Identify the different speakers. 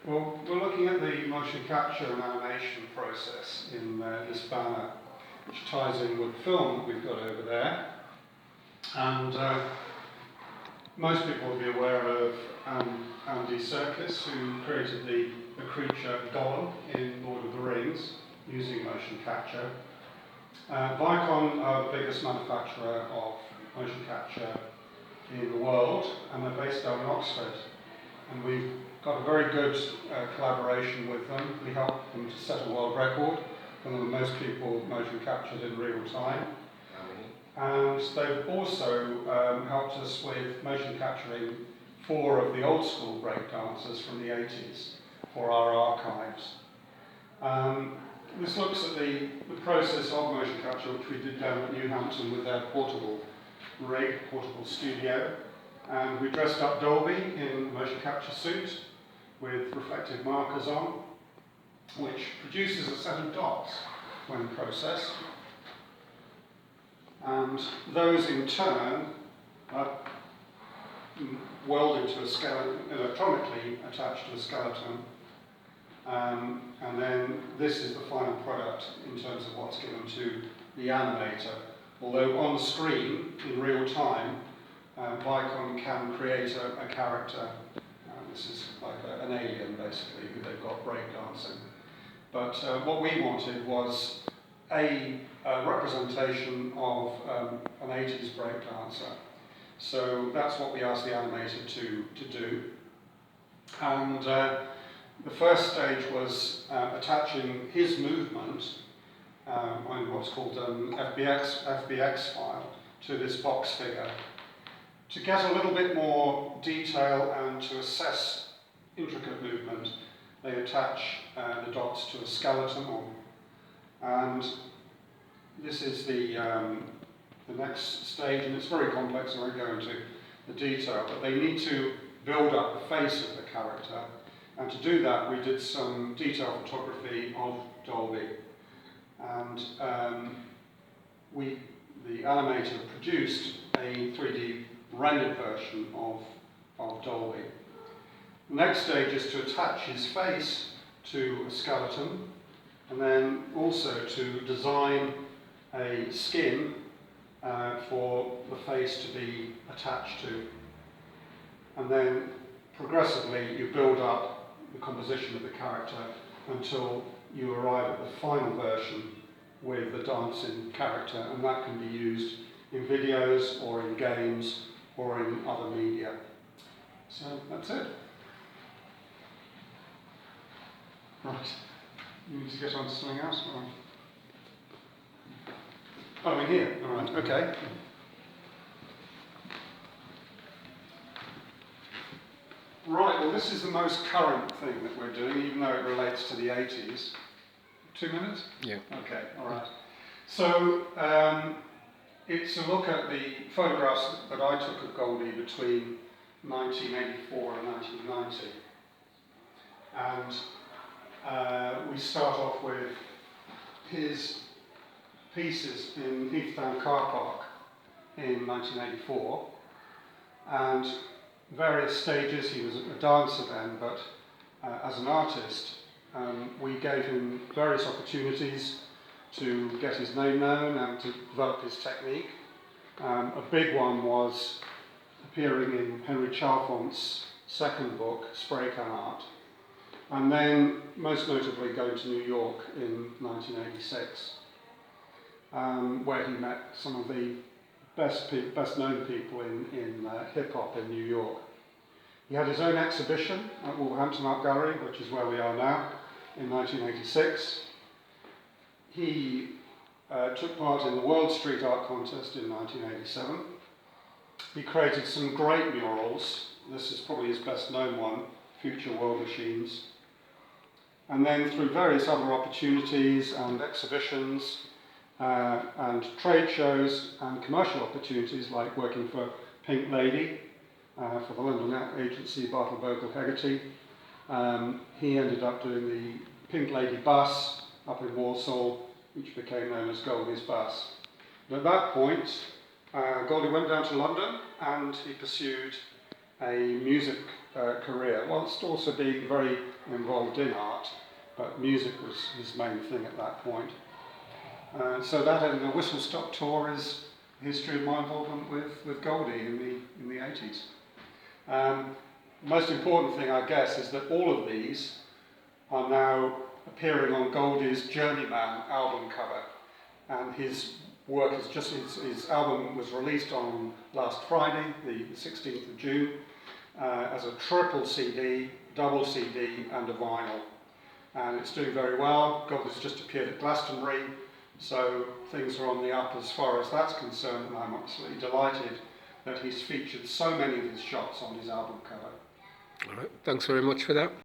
Speaker 1: Well, we're looking at the motion capture and animation process in this banner, which ties in with the film that we've got over there. And most people will be aware of Andy Serkis, who created the creature Gollum in Lord of the Rings using motion capture. Vicon are the biggest manufacturer of motion capture in the world, and they're based down in Oxford. And we've got a very good collaboration with them. We helped them to set a world record, one of the most people motion captured in real time. And they've also helped us with motion capturing 4 of the old school breakdancers from the 80s for our archives. This looks at the process of motion capture, which we did down at Wolverhampton with their portable rig, portable studio. And we dressed up Dolby in a motion capture suit with reflective markers on, which produces a set of dots when processed. And those in turn are welded to a skeleton, electronically attached to a skeleton. And then this is the final product in terms of what's given to the animator. Although on screen, in real time, Vicon can create a character. This is like an alien, basically, who they've got breakdancing. But what we wanted was a representation of an 80s breakdancer. So that's what we asked the animator to do. And the first stage was attaching his movement on what's called an FBX file to this box figure to get a little bit more detail and to assess intricate movement. They attach the dots to a skeleton, and this is the next stage, and it's very complex, I won't go into the detail, but they need to build up the face of the character, and to do that we did some detail photography of Dolby, and the animator produced a 3D rendered version of Dolby. The next stage is to attach his face to a skeleton, and then also to design a skin for the face to be attached to. And then progressively you build up the composition of the character until you arrive at the final version with the dancing character, and that can be used in videos or in games or in other media. So that's it. Right. You need to get on to something else? Or? Oh, in here. All right. Okay. Right. Well, this is the most current thing that we're doing, even though it relates to the 80s. 2 minutes?
Speaker 2: Yeah.
Speaker 1: Okay. All right. So it's a look at the photographs that I took of Goldie between 1984 and 1990. And we start off with his pieces in Heathtown Car Park in 1984. And various stages, he was a dancer then, but as an artist, we gave him various opportunities to get his name known and to develop his technique. A big one was appearing in Henry Chalfont's second book, Spray Can Art, and then most notably going to New York in 1986, where he met some of the best known people in hip hop in New York. He had his own exhibition at Wolverhampton Art Gallery, which is where we are now, in 1986. He took part in the World Street Art Contest in 1987. He created some great murals. This is probably his best known one, Future World Machines. And then through various other opportunities and exhibitions and trade shows and commercial opportunities, like working for Pink Lady, for the London agency Bartle Bogle Hegarty. He ended up doing the Pink Lady bus up in Walsall, which became known as Goldie's bus. And at that point, Goldie went down to London and he pursued a music career, whilst also being very involved in art, but music was his main thing at that point. So that and the Whistle Stop Tour is history of my involvement with Goldie in the 80s. Most important thing, I guess, is that all of these are now appearing on Goldie's Journeyman album cover, and his work is just his album was released on last Friday, the 16th of June, as a triple CD, double CD, and a vinyl, and it's doing very well. Goldie's just appeared at Glastonbury, so things are on the up as far as that's concerned, and I'm absolutely delighted that he's featured so many of his shots on his album cover.
Speaker 2: All right, thanks very much for that.